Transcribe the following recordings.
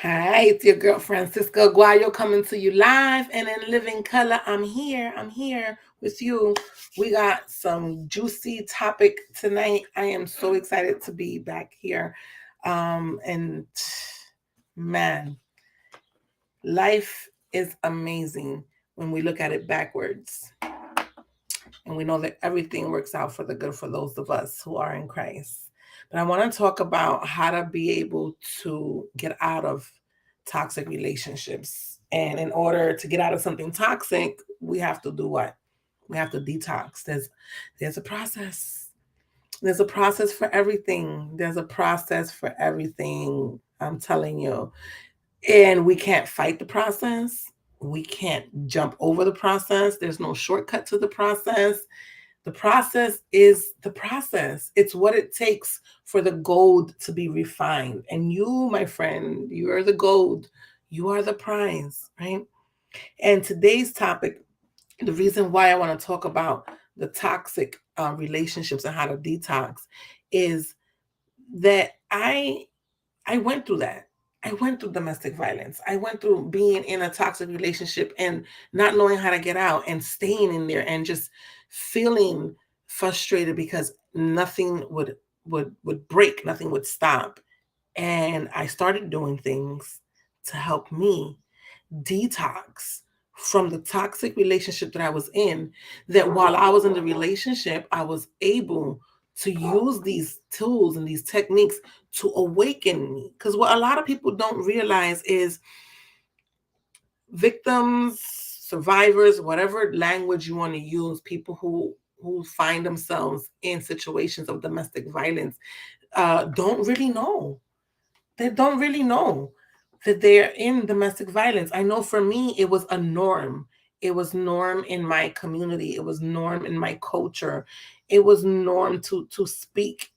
Hi, it's your girl Francisca Aguayo coming to you live and in living color. I'm here. I'm here with you. We got some juicy topic tonight. I am so excited to be back here. And man, life is amazing when we look at it backwards. And we know that everything works out for the good for those of us who are in Christ. But I want to talk about how to be able to get out of toxic relationships. And in order to get out of something toxic, we have to do what? We have to detox. There's a process. There's a process for everything. There's a process for everything. I'm telling you. And we can't fight the process. We can't jump over the process. There's no shortcut to the process. The process is the process. It's what it takes for the gold to be refined. And you, my friend, you are the gold. You are the prize, right? And today's topic, the reason why I want to talk about the toxic relationships and how to detox is that I went through that. I went through domestic violence. I went through being in a toxic relationship and not knowing how to get out and staying in there and just feeling frustrated because nothing would break, nothing would stop. And I started doing things to help me detox from the toxic relationship that I was in, that while I was in the relationship, I was able to use these tools and these techniques to awaken me. Because what a lot of people don't realize is victims, survivors, whatever language you want to use, people who find themselves in situations of domestic violence don't really know. They don't really know that they're in domestic violence. I know for me, it was a norm. It was norm in my community. It was norm in my culture. It was norm to speak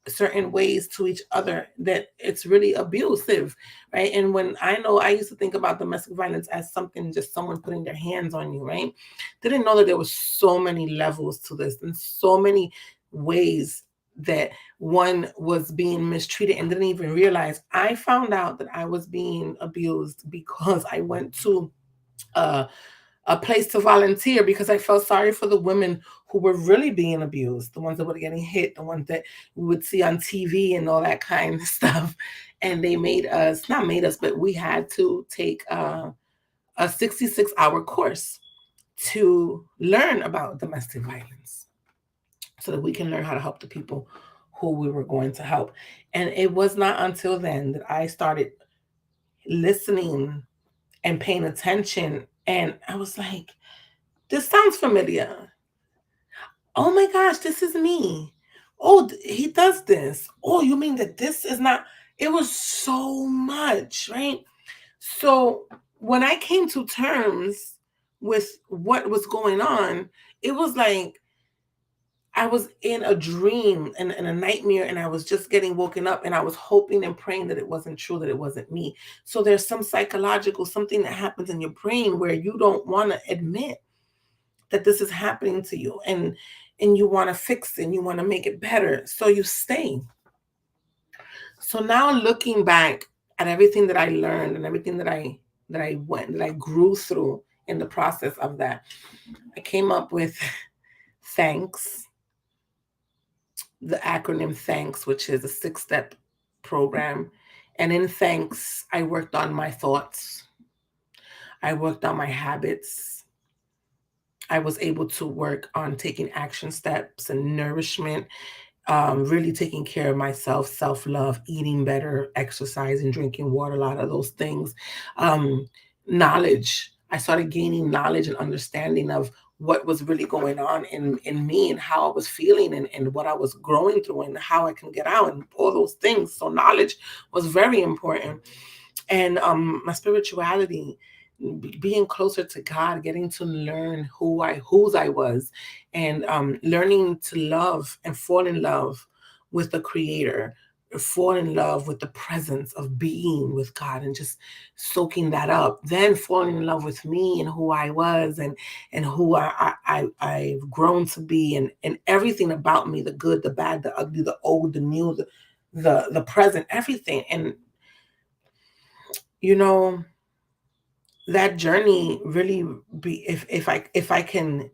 certain ways to each other that it's really abusive, right? And when I know, I used to think about domestic violence as something, just someone putting their hands on you, right? Didn't know that there was so many levels to this and so many ways that one was being mistreated and didn't even realize. I found out that I was being abused because I went to uh, a place to volunteer because I felt sorry for the women who were really being abused, the ones that were getting hit, the ones that we would see on TV and all that kind of stuff. And they made us, not made us, but we had to take a 66-hour course to learn about domestic violence so that we can learn how to help the people who we were going to help. And it was not until then that I started listening and paying attention. And I was like, this sounds familiar. Oh my gosh, this is me. Oh, he does this. Oh, you mean that this is not? It was so much, right? So when I came to terms with what was going on, it was like I was in a dream and a nightmare, and I was just getting woken up, and I was hoping and praying that it wasn't true, that it wasn't me. So there's some psychological something that happens in your brain where you don't want to admit that this is happening to you, and you want to fix it and you want to make it better, so you stay. So now looking back at everything that I learned and everything that I grew through in the process of that, I came up with thanks, the acronym thanks, which is a 6-step program. And in thanks, I worked on my thoughts, I worked on my habits, I was able to work on taking action steps and nourishment, really taking care of myself, self love, eating better, exercising, drinking water, a lot of those things. Um, Knowledge. I started gaining knowledge and understanding of what was really going on in me and how I was feeling and what I was growing through and how I can get out and all those things. So, knowledge was very important. And my spirituality, being closer to God, getting to learn whose I was, and learning to love and fall in love with the Creator, fall in love with the presence of being with God, and just soaking that up. Then falling in love with me and who I was, and who I've grown to be, and everything about me, the good, the bad, the ugly, the old, the new, the present, everything. And you know, that journey really be if I can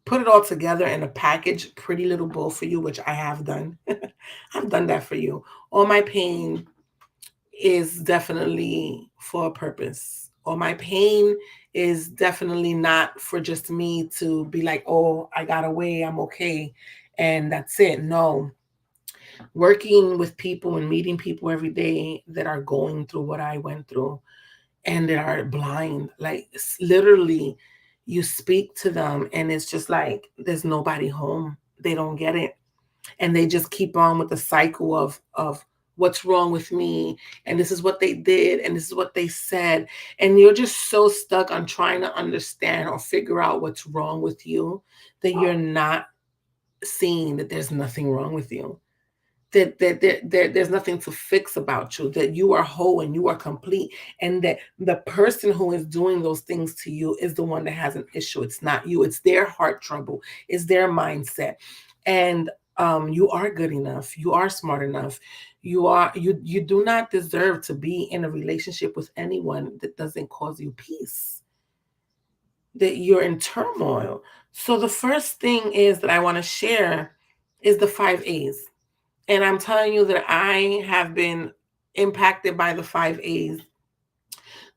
put it all together in a package, pretty little bow for you, which I have done. I've done that for you. All my pain is definitely for a purpose. All my pain is definitely not for just me to be like, oh, I got away, I'm okay, and that's it. No, working with people and meeting people every day that are going through what I went through and that are blind, like literally, you speak to them and it's just like there's nobody home. They don't get it, and they just keep on with the cycle of what's wrong with me, and this is what they did, and this is what they said, and you're just so stuck on trying to understand or figure out what's wrong with you that you're not seeing that there's nothing wrong with you, that there's nothing to fix about you, that you are whole and you are complete, and that the person who is doing those things to you is the one that has an issue. It's not you. It's their heart trouble. It's their mindset. And you are good enough. You are smart enough. You do not deserve to be in a relationship with anyone that doesn't cause you peace, that you're in turmoil. So the first thing is that I want to share is the 5 A's. And I'm telling you that I have been impacted by the 5 A's.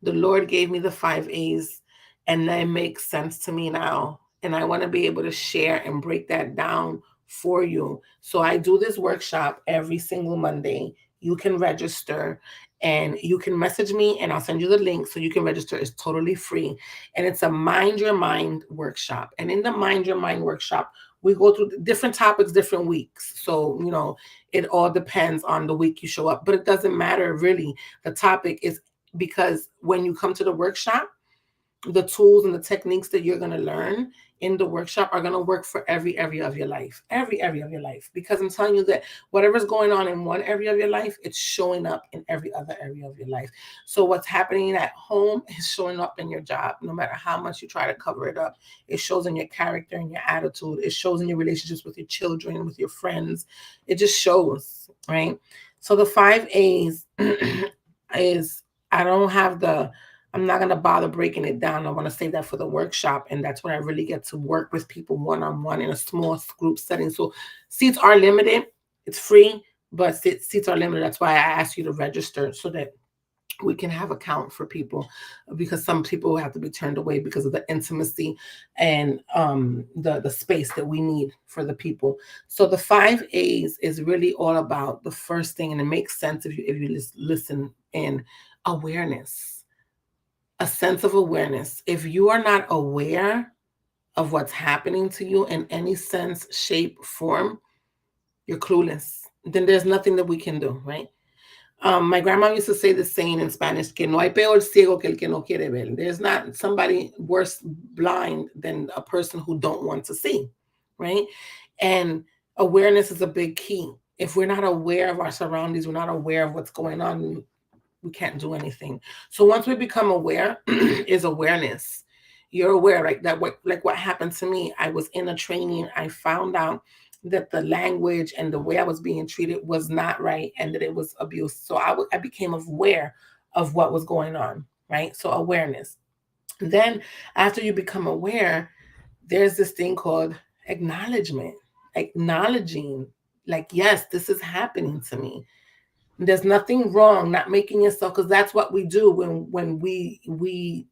The Lord gave me the 5 A's, and that makes sense to me now. And I want to be able to share and break that down for you. So I do this workshop every single Monday. You can register and you can message me and I'll send you the link so you can register. It's totally free. And it's a Mind Your Mind workshop. And in the Mind Your Mind workshop, we go through different topics, different weeks. So, it all depends on the week you show up, but it doesn't matter really. The topic is because when you come to the workshop, the tools and the techniques that you're going to learn in the workshop are going to work for every area of your life, every area of your life. Because I'm telling you that whatever's going on in one area of your life, it's showing up in every other area of your life. So what's happening at home is showing up in your job. No matter how much you try to cover it up, it shows in your character and your attitude. It shows in your relationships with your children, with your friends. It just shows, right? So the 5 A's is, I don't have I'm not going to bother breaking it down. I want to save that for the workshop. And that's when I really get to work with people one-on-one in a small group setting. So seats are limited. It's free, but seats are limited. That's why I asked you to register so that we can have a count for people, because some people have to be turned away because of the intimacy and the space that we need for the people. So the 5 A's is really all about the first thing, and it makes sense if you just listen in: awareness, a sense of awareness. If you are not aware of what's happening to you in any sense, shape, form, you're clueless. Then there's nothing that we can do, right? My grandma used to say the saying in Spanish, que no hay peor ciego que el que no quiere ver. There's not somebody worse blind than a person who don't want to see, right? And awareness is a big key. If we're not aware of our surroundings, we're not aware of what's going on, we can't do anything. So once we become aware, is awareness. You're aware, like that. What happened to me? I was in a training. I found out that the language and the way I was being treated was not right, and that it was abuse. So I became aware of what was going on. Right. So awareness. Then after you become aware, there's this thing called acknowledgement. Acknowledging, like, yes, this is happening to me. There's nothing wrong, not making yourself, because that's what we do when we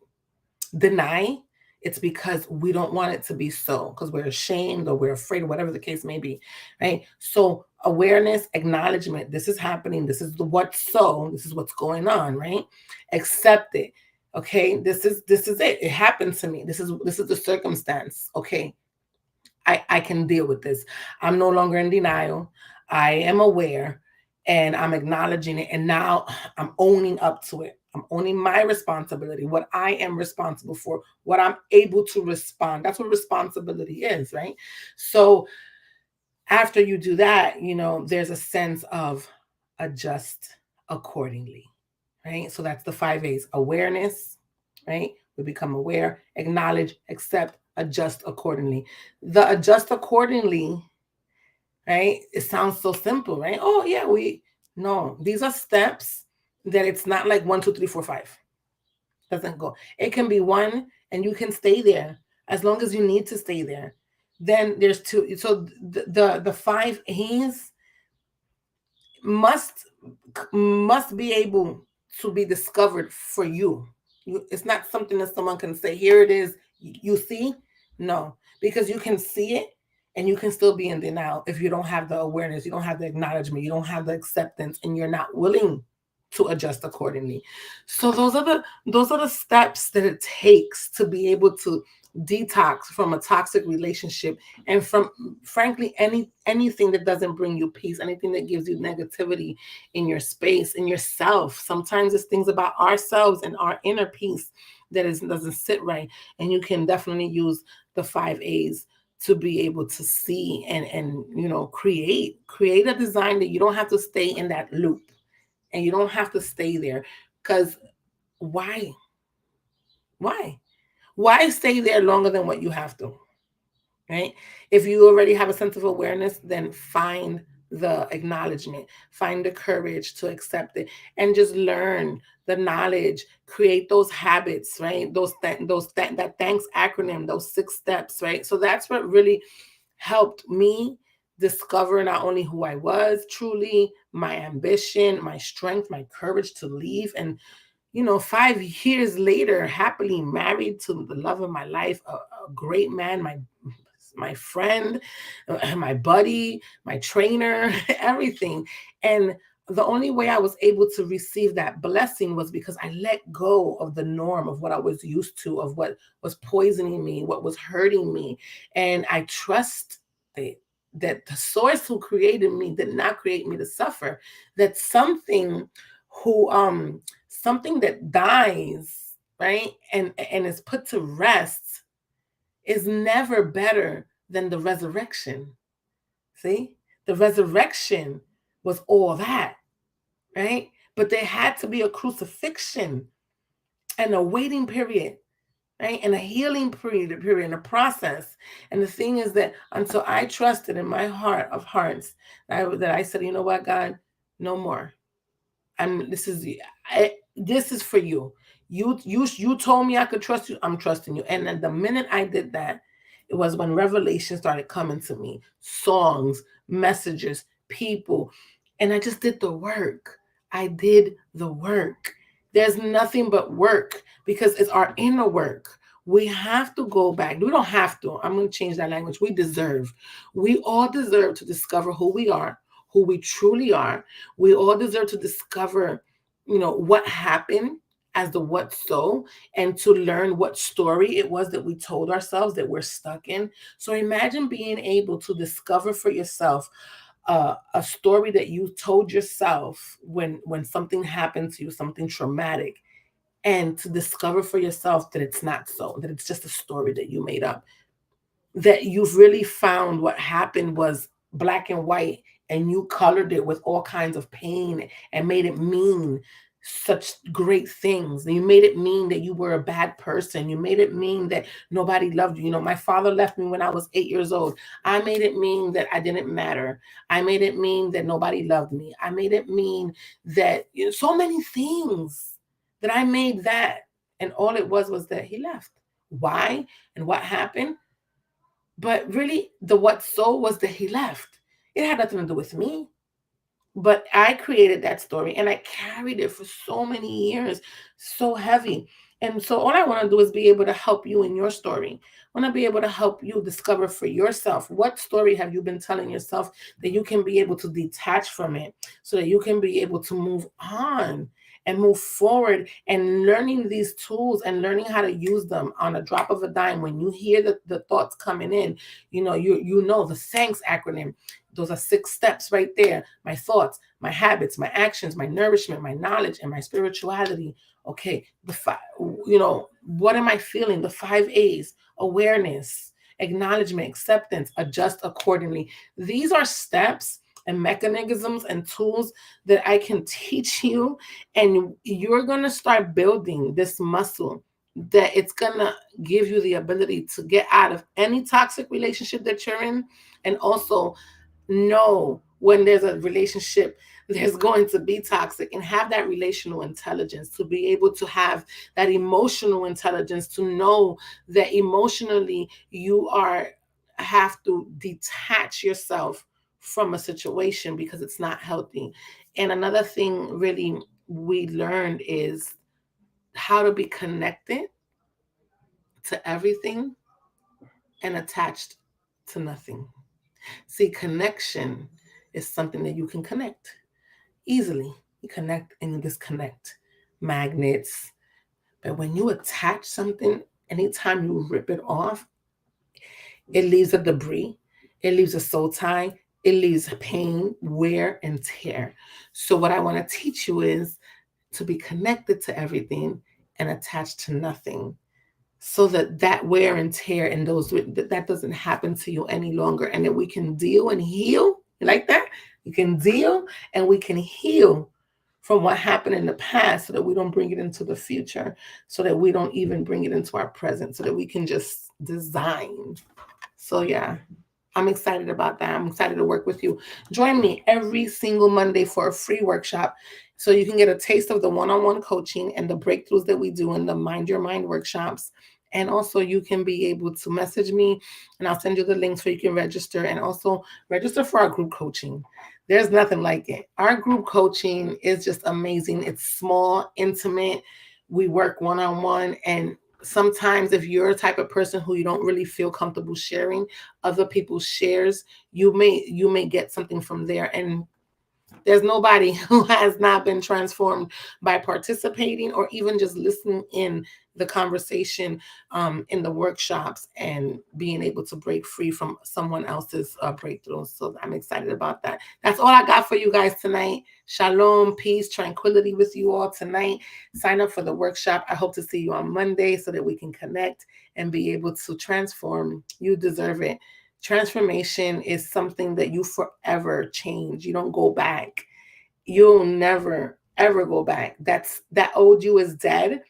deny. It's because we don't want it to be so, because we're ashamed or we're afraid, or whatever the case may be, right? So awareness, acknowledgement, this is happening, this is this is what's going on, right? Accept it. Okay, this is it. It happened to me. This is the circumstance. Okay, I can deal with this. I'm no longer in denial. I am aware and I'm acknowledging it. And now I'm owning up to it. I'm owning my responsibility, what I am responsible for, what I'm able to respond. That's what responsibility is, right? So after you do that, there's a sense of adjust accordingly, right? So that's the 5 A's: awareness, right? We become aware, acknowledge, accept, adjust accordingly. The adjust accordingly, right? It sounds so simple, right? Oh, yeah, no, these are steps That it's not like 1, 2, 3, 4, 5. Doesn't go. It can be one, and you can stay there as long as you need to stay there. Then there's two. So the 5 A's must must be able to be discovered for you. It's not something that someone can say, here it is, you see. No, because you can see it, and you can still be in denial if you don't have the awareness, you don't have the acknowledgement, you don't have the acceptance, and you're not willing to adjust accordingly. So those are the steps that it takes to be able to detox from a toxic relationship, and from, frankly, anything that doesn't bring you peace, anything that gives you negativity in your space, in yourself. Sometimes it's things about ourselves and our inner peace that doesn't sit right. And you can definitely use the 5 A's to be able to see and create a design that you don't have to stay in that loop, and you don't have to stay there. Because why? Why? Why stay there longer than what you have to? Right? If you already have a sense of awareness, then find the acknowledgement, find the courage to accept it, and just learn the knowledge, create those habits, right? That thanks acronym, those 6 steps, right? So that's what really helped me discover not only who I was truly, my ambition, my strength, my courage to leave. And 5 years later, happily married to the love of my life, a great man, my friend, my buddy, my trainer, everything. And the only way I was able to receive that blessing was because I let go of the norm of what I was used to, of what was poisoning me, what was hurting me. And I trust that, that the source who created me did not create me to suffer. That who something that dies, right, and is put to rest is never better than the resurrection. See, the resurrection was all that, right? But there had to be a crucifixion and a waiting period, right? And a healing period, and a process. And the thing is that until I trusted in my heart of hearts, that I said, you know what, God, no more. This is for you. You told me I could trust you. I'm trusting you. And then the minute I did that, it was when revelation started coming to me. Songs, messages, people. And I just did the work. I did the work. There's nothing but work, because it's our inner work. We have to go back. We don't have to. I'm going to change that language. We deserve. We all deserve to discover who we are, who we truly are. We all deserve to discover, what happened as the what so, and to learn what story it was that we told ourselves that we're stuck in. So imagine being able to discover for yourself a story that you told yourself when something happened to you, something traumatic, and to discover for yourself that it's not so, that it's just a story that you made up, that you've really found what happened was black and white, and you colored it with all kinds of pain and made it mean such great things. And you made it mean that you were a bad person. You made it mean that nobody loved you. My father left me when I was 8 years old. I made it mean that I didn't matter. I made it mean that nobody loved me. I made it mean that, so many things, that I made that. And all it was that he left. Why and what happened? But really, the what so was that he left. It had nothing to do with me. But I created that story, and I carried it for so many years, so heavy. And so all I want to do is be able to help you in your story. I want to be able to help you discover for yourself, what story have you been telling yourself, that you can be able to detach from it, so that you can be able to move on and move forward, and learning these tools and learning how to use them on a drop of a dime. When you hear the thoughts coming in, you know the thanks acronym. Those are 6 steps right there. My thoughts, my habits, my actions, my nourishment, my knowledge, and my spirituality. Okay, what am I feeling? The 5 A's: awareness, acknowledgement, acceptance, adjust accordingly. These are steps and mechanisms and tools that I can teach you, and you're going to start building this muscle, that it's going to give you the ability to get out of any toxic relationship that you're in, and also know when there's a relationship there's going to be toxic, and have that relational intelligence to be able to have that emotional intelligence to know that emotionally you are have to detach yourself from a situation because it's not healthy. And another thing really we learned is how to be connected to everything and attached to nothing. See, connection is something that you can connect easily. You connect and disconnect. Magnets. But when you attach something, anytime you rip it off, it leaves a debris, it leaves a soul tie, it leaves pain, wear, and tear. So, what I want to teach you is to be connected to everything and attached to nothing, so that that wear and tear and that doesn't happen to you any longer, and that we can deal and heal. You like that? You can deal and we can heal from what happened in the past, so that we don't bring it into the future, so that we don't even bring it into our present, so that we can just design. So yeah, I'm excited about that. I'm excited to work with you. Join me every single Monday for a free workshop, so you can get a taste of the one-on-one coaching and the breakthroughs that we do in the Mind Your Mind workshops. And also, you can be able to message me and I'll send you the links so you can register, and also register for our group coaching. There's nothing like it. Our group coaching is just amazing. It's small, intimate. We work one on one. And sometimes, if you're a type of person who you don't really feel comfortable sharing other people's shares, you may get something from there. And there's nobody who has not been transformed by participating or even just listening in the conversation, in the workshops, and being able to break free from someone else's breakthroughs. So I'm excited about that. That's all I got for you guys tonight. Shalom, peace, tranquility with you all tonight. Sign up for the workshop. I hope to see you on Monday so that we can connect and be able to transform. You deserve it. Transformation is something that you forever change. You don't go back. You'll never ever go back. That old you is dead,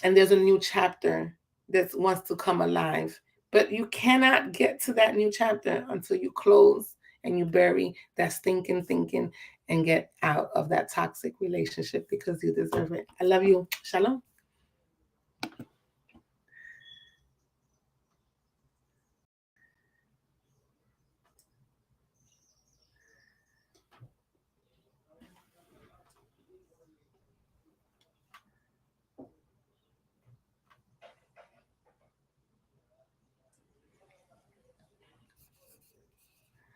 and there's a new chapter that wants to come alive. But you cannot get to that new chapter until you close and you bury that stinking thinking and get out of that toxic relationship, because you deserve it. I love you. Shalom.